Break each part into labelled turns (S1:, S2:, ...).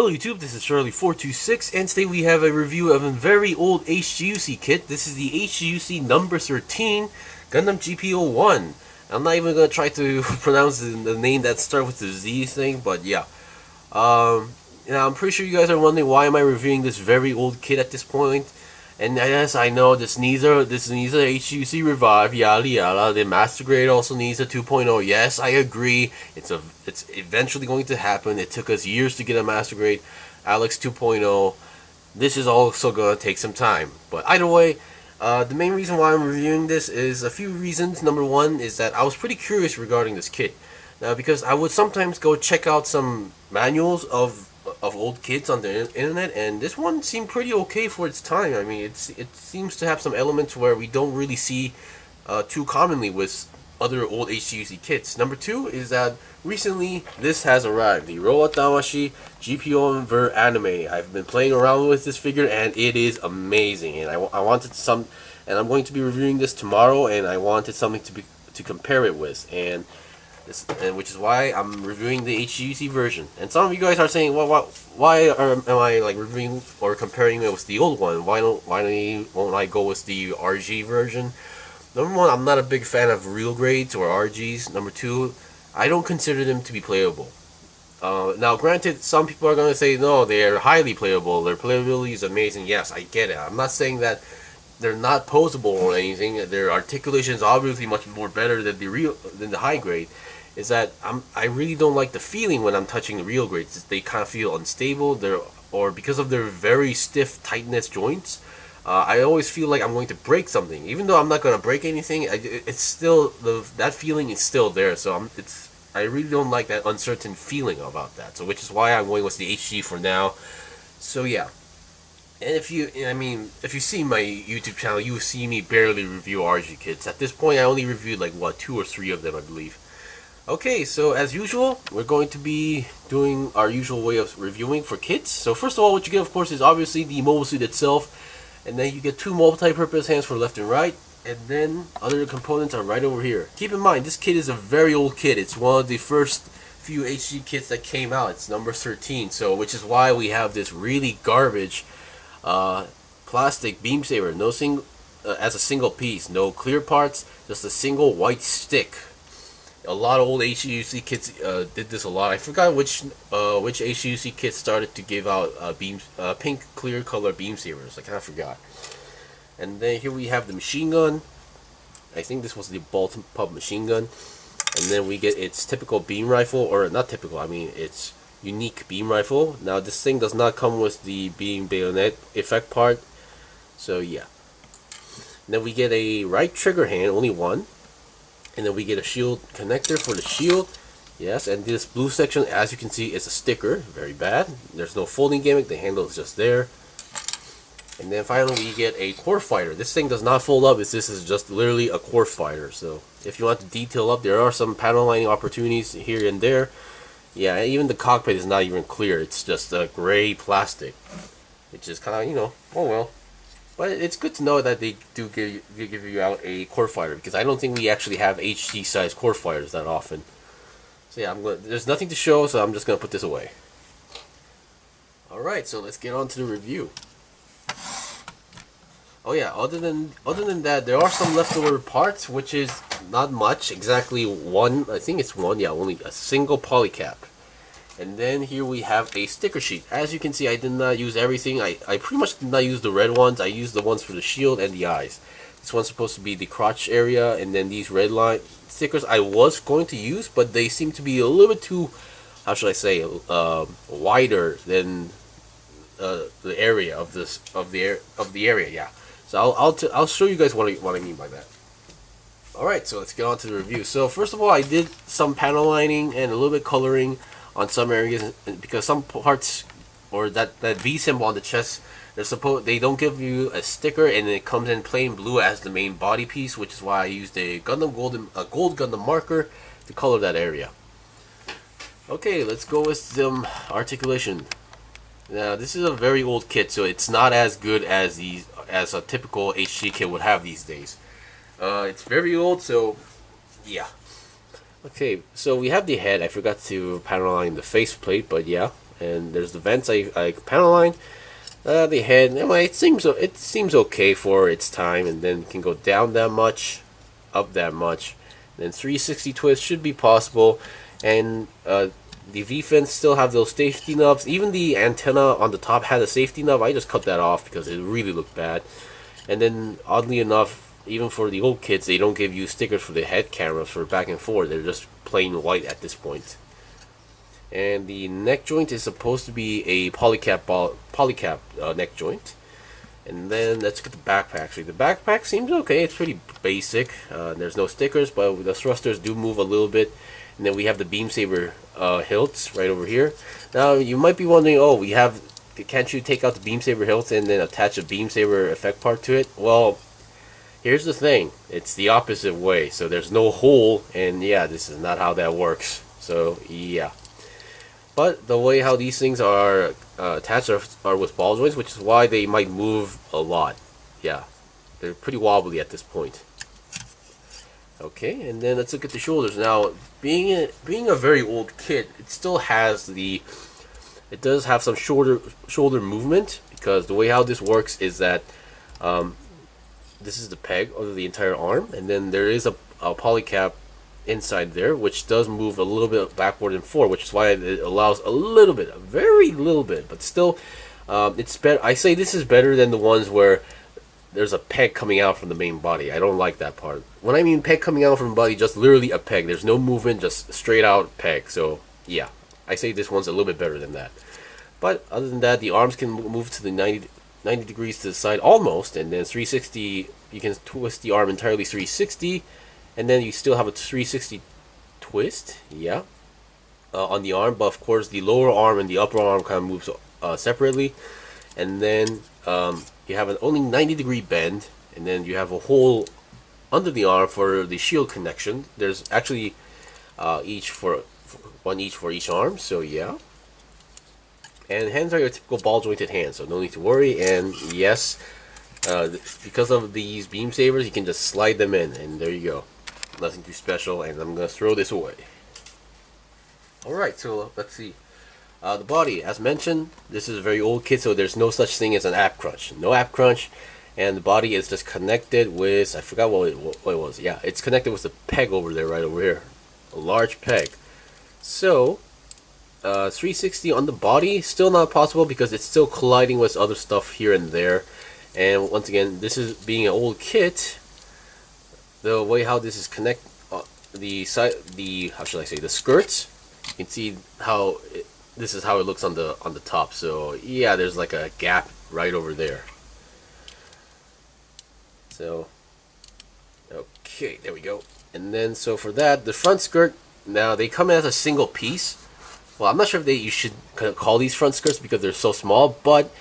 S1: Hello YouTube, this is Charlie426, and today we have a review of a very old HGUC kit. This is the HGUC number 13 Gundam GP01. I'm not even going to try to pronounce the name that starts with the Z thing, but yeah. I'm pretty sure you guys are wondering why am I reviewing this very old kit at this point. And yes, I know this needs a HGUC revive, yada yada. The Master Grade also needs a 2.0. Yes, I agree. It's eventually going to happen. It took us years to get a Master Grade Alex 2.0. This is also gonna take some time. But either way, the main reason why I'm reviewing this is a few reasons. Number one is that I was pretty curious regarding this kit. Now, because I would sometimes go check out some manuals of old kits on the internet, and this one seemed pretty okay for its time. I mean, it seems to have some elements where we don't really see too commonly with other old HGUC kits. Number two is that recently this has arrived, the Robot Damashii GP01 Ver Anime. I've been playing around with this figure and it is amazing, and I wanted some, and I'm going to be reviewing this tomorrow, and I wanted something to compare it with, and which is why I'm reviewing the HGUC version. And some of you guys are saying, well, why am I like reviewing or comparing it with the old one? Why won't I go with the RG version? Number one, I'm not a big fan of real grades or RGs. Number two, I don't consider them to be playable. Now, granted, some people are going to say, no, they're highly playable. Their playability is amazing. Yes, I get it. I'm not saying that they're not posable or anything. Their articulation is obviously much more better than the high grade. Is that I really don't like the feeling when I'm touching the real grades. They kind of feel unstable. Or because of their very stiff tightness joints, I always feel like I'm going to break something. Even though I'm not going to break anything, it's still that feeling is still there. So I really don't like that uncertain feeling about that. So which is why I'm going with the HG for now. So yeah. And if you see my YouTube channel, you will see me barely review RG kits. At this point, I only reviewed like 2 or 3 of them, I believe. Okay, so as usual, we're going to be doing our usual way of reviewing for kits. So first of all, what you get, of course, is obviously the mobile suit itself, and then you get 2 multi-purpose hands for left and right, and then other components are right over here. Keep in mind, this kit is a very old kit. It's one of the first few HG kits that came out. It's number 13, so which is why we have this really garbage plastic beam saber. No as a single piece, no clear parts, just a single white stick. A lot of old HGUC kits did this a lot. I forgot which HGUC kit started to give out pink clear color beam sabers. I kind of forgot. And then here we have the machine gun. I think this was the bolt pump machine gun. And then we get its typical beam rifle, or not typical, I mean its unique beam rifle. Now this thing does not come with the beam bayonet effect part. So yeah. And then we get a right trigger hand, only one. And then we get a shield connector for the shield. Yes, and this blue section, as you can see, is a sticker. Very bad. There's no folding gimmick. The handle is just there. And then finally we get a core fighter. This thing does not fold up. This is just literally a core fighter. So if you want to detail up, there are some panel lining opportunities here and there. Yeah, even the cockpit is not even clear. It's just a gray plastic. Which is kind of, oh well. But it's good to know that they do give you out a core fighter, because I don't think we actually have HG size core fighters that often. So yeah, there's nothing to show, so I'm just gonna put this away. Alright, so let's get on to the review. Oh yeah, other than that, there are some leftover parts, which is not much, exactly one, I think it's one, yeah, only a single polycap. And then here we have a sticker sheet. As you can see, I did not use everything. I pretty much did not use the red ones. I used the ones for the shield and the eyes. This one's supposed to be the crotch area, and then these red line stickers I was going to use, but they seem to be a little bit too, how should I say, wider than the area of the area. Yeah. So I'll show you guys what I mean by that. Alright, so let's get on to the review. So first of all, I did some panel lining and a little bit coloring on some areas, because some parts, or that V symbol on the chest, they don't give you a sticker, and it comes in plain blue as the main body piece, which is why I used a gold Gundam marker to color that area. Okay, let's go with some articulation. Now this is a very old kit, so it's not as good as a typical HG kit would have these days. It's very old, so yeah. Okay, so we have the head. I forgot to panel line the faceplate, but yeah, and there's the vents I panel line. The head, anyway, it seems okay for its time, and then it can go down that much, up that much, and then 360 twist should be possible, and the V-fins still have those safety nubs. Even the antenna on the top had a safety nub. I just cut that off because it really looked bad. And then, oddly enough, even for the old kids, they don't give you stickers for the head cameras for back and forth. They're just plain white at this point. And the neck joint is supposed to be a polycap neck joint. And then let's get the backpack. Actually, the backpack seems okay. It's pretty basic. There's no stickers, but the thrusters do move a little bit. And then we have the beam saber hilts right over here. Now you might be wondering, oh, can't you take out the beam saber hilts and then attach a beam saber effect part to it? Well, here's the thing. It's the opposite way. So there's no hole, and yeah, this is not how that works. So yeah. But the way how these things are attached are with ball joints, which is why they might move a lot. Yeah, they're pretty wobbly at this point. Okay, and then let's look at the shoulders. Now, being a very old kit, it still has it does have some shoulder movement, because the way how this works is that this is the peg of the entire arm, and then there is a polycap inside there, which does move a little bit backward and forward, which is why it allows a little bit, a very little bit, but still, it's better. I say this is better than the ones where there's a peg coming out from the main body. I don't like that part. When I mean peg coming out from the body, just literally a peg. There's no movement, just straight out peg. So yeah, I say this one's a little bit better than that. But other than that, the arms can move to the 90 degrees to the side almost, and then 360, you can twist the arm entirely 360, and then you still have a 360 twist, yeah, on the arm. But of course, the lower arm and the upper arm kind of moves separately, and then you have an only 90-degree bend, and then you have a hole under the arm for the shield connection. There's actually one each for each arm, so yeah. And hands are your typical ball jointed hands, so no need to worry. And yes, because of these beam sabers, you can just slide them in, and there you go. Nothing too special, and I'm gonna throw this away. Alright, so let's see. The body, as mentioned, this is a very old kit, so there's no such thing as an app crunch. No app crunch, and the body is just connected with, I forgot what it was. Yeah, it's connected with the peg over there, right over here. A large peg. So, 360 on the body, still not possible because it's still colliding with other stuff here and there. And once again, this is being an old kit. The way how this is how should I say, the skirts, you can see how this is how it looks on the top. So yeah, there's like a gap right over there. So okay, there we go. And then so for that, the front skirt, now they come as a single piece. Well, I'm not sure if you should call these front skirts because they're so small, but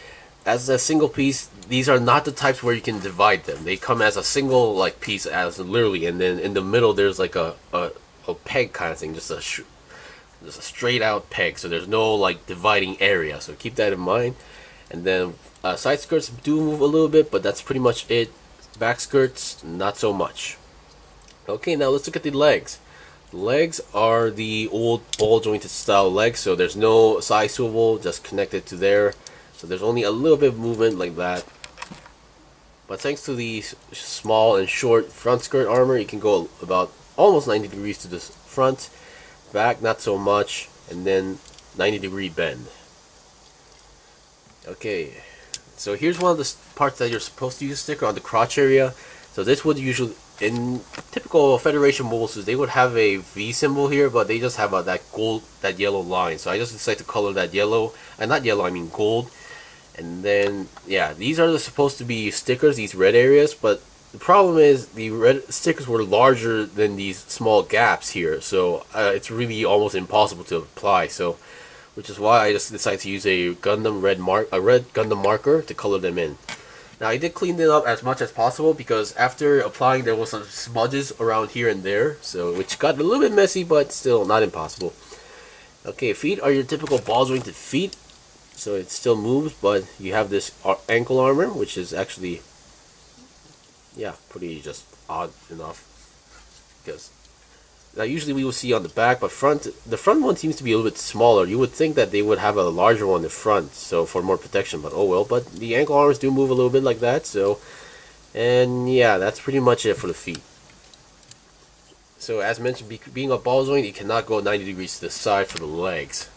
S1: as a single piece, these are not the types where you can divide them. They come as a single like piece, as literally, and then in the middle there's like a peg kind of thing, just a straight out peg. So there's no like dividing area. So keep that in mind. And then side skirts do move a little bit, but that's pretty much it. Back skirts, not so much. Okay, now let's look at the legs. Legs are the old ball jointed style legs, so there's no side swivel, just connected to there. So there's only a little bit of movement like that. But thanks to the small and short front skirt armor, you can go about almost 90 degrees to the front, back not so much, and then 90-degree bend. Okay, so here's one of the parts that you're supposed to use a sticker on the crotch area. So this would usually, in typical Federation mobiles, they would have a V symbol here, but they just have that yellow line. So I just decided to color that yellow, and not yellow, I mean gold. And then, yeah, these are supposed to be stickers, these red areas, but the problem is the red stickers were larger than these small gaps here, so it's really almost impossible to apply. So, which is why I just decided to use a red Gundam marker to color them in. Now I did clean it up as much as possible because after applying there was some smudges around here and there, so which got a little bit messy, but still not impossible. Okay, feet are your typical ball jointed feet, so it still moves, but you have this ankle armor, which is actually, yeah, pretty just odd enough because that usually we will see on the back, but the front one seems to be a little bit smaller. You would think that they would have a larger one in the front, so for more protection, but oh well. But the ankle arms do move a little bit like that, so, and yeah, that's pretty much it for the feet. So as mentioned, being a ball joint, you cannot go 90 degrees to the side for the legs.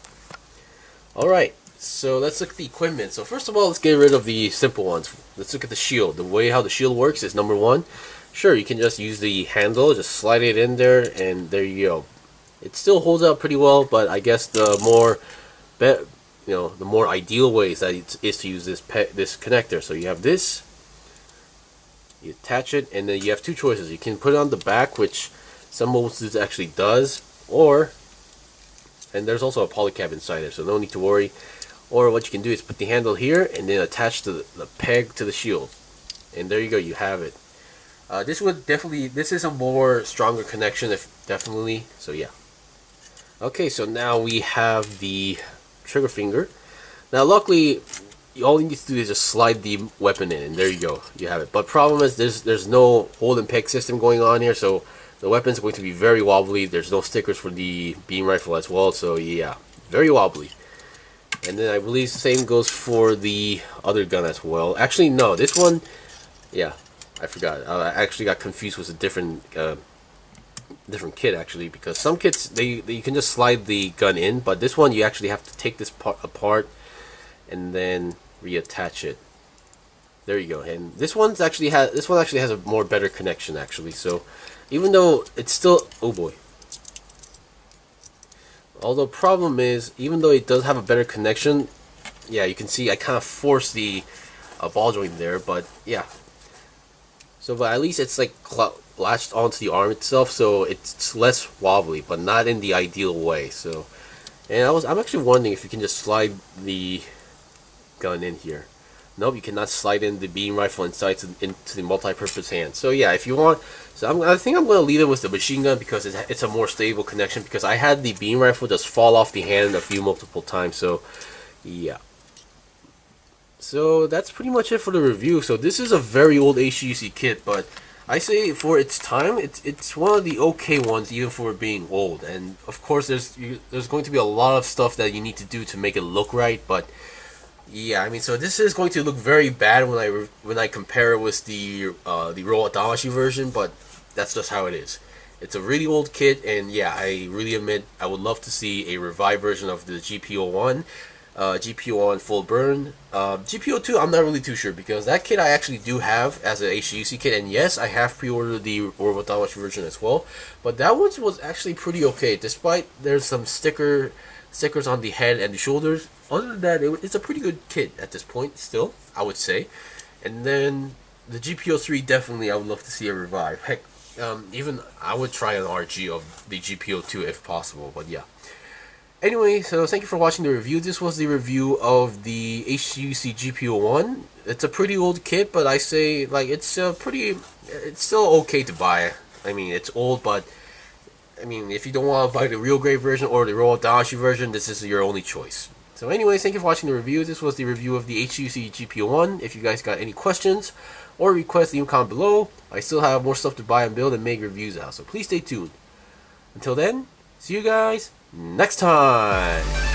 S1: Alright, so let's look at the equipment. So first of all, let's get rid of the simple ones. Let's look at the shield. The way how the shield works is, number one, sure, you can just use the handle, just slide it in there, and there you go. It still holds up pretty well, but I guess the more, the more ideal way is to use this connector. So you have this, you attach it, and then you have two choices. You can put it on the back, which some modes actually does, and there's also a polycab inside there, so no need to worry. Or what you can do is put the handle here and then attach the peg to the shield, and there you go, you have it. This is a more stronger connection, definitely. So yeah. Okay, so now we have the trigger finger. Now luckily, all you need to do is just slide the weapon in, and there you go, you have it. But problem is there's no hold and peg system going on here, so the weapon's going to be very wobbly. There's no stickers for the beam rifle as well, so yeah, very wobbly. And then I believe the same goes for the other gun as well. Actually, no, this one, yeah, I forgot. I actually got confused with a different kit actually, because some kits you can just slide the gun in, but this one you actually have to take this part apart and then reattach it. There you go. And this one actually has a more better connection actually. So even though it's still, oh boy. Although problem is, even though it does have a better connection, yeah, you can see I kind of forced the ball joint there, but yeah. So, but at least it's like latched onto the arm itself, so it's less wobbly, but not in the ideal way. So, and I'm actually wondering if you can just slide the gun in here. Nope, you cannot slide in the beam rifle into the multi-purpose hand. So yeah, if you want, so I think I'm going to leave it with the machine gun because it's a more stable connection, because I had the beam rifle just fall off the hand multiple times. So yeah. So that's pretty much it for the review. So this is a very old HGUC kit, but I say for its time, it's one of the okay ones, even for being old. And of course, there's going to be a lot of stuff that you need to do to make it look right, but yeah, I mean, so this is going to look very bad when I compare it with the Robot Damashii version, but that's just how it is. It's a really old kit, and yeah, I really admit I would love to see a revived version of the GP01, GP01 full burn. GP02, I'm not really too sure, because that kit I actually do have as an HGUC kit, and yes, I have pre-ordered the Robot Damashii version as well, but that one was actually pretty okay, despite there's some stickers on the head and the shoulders. Other than that, it's a pretty good kit at this point still, I would say. And then the GP03, definitely I would love to see a revive. Heck, even I would try an RG of the GP02 if possible, but yeah. Anyway, so thank you for watching the review. This was the review of the HGUC GP01. It's a pretty old kit, but I say, like, it's still okay to buy. I mean, it's old, but I mean, if you don't want to buy the real grade version or the Robot Damashii version, this is your only choice. So anyways, thank you for watching the review. This was the review of the HGUC GP01. If you guys got any questions or requests, leave a comment below. I still have more stuff to buy and build and make reviews out, so please stay tuned. Until then, see you guys next time!